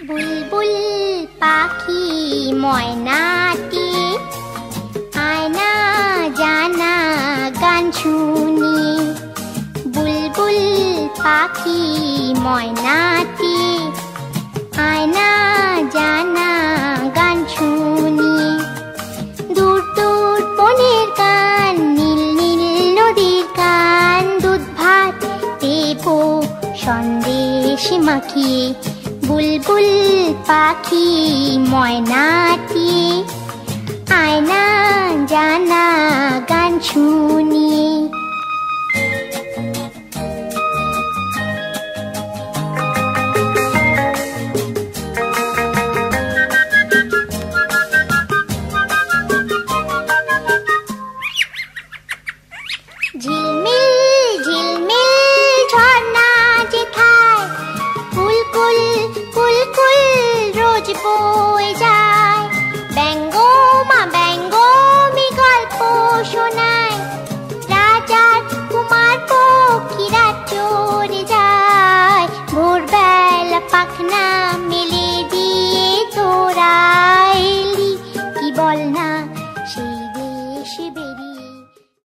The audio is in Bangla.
বুলবুল পাখি ময়নাটি আয়না জানা গান শুনি। বুলবুল পাখি ময়নাটি আয়না জানা গান শুনি। দূর দূর বনের গান, নীল নীল নদীর গান, দুধ ভাত দেবো সন্দেশ মাখিয়ে। বুলবুল পাখি ময়নাটি আয়না জানা গান শুনি। ঝিলমিল ঝিলমিল ঝর্ণা যেথায় কুলকুল কুলকুল রোজ বই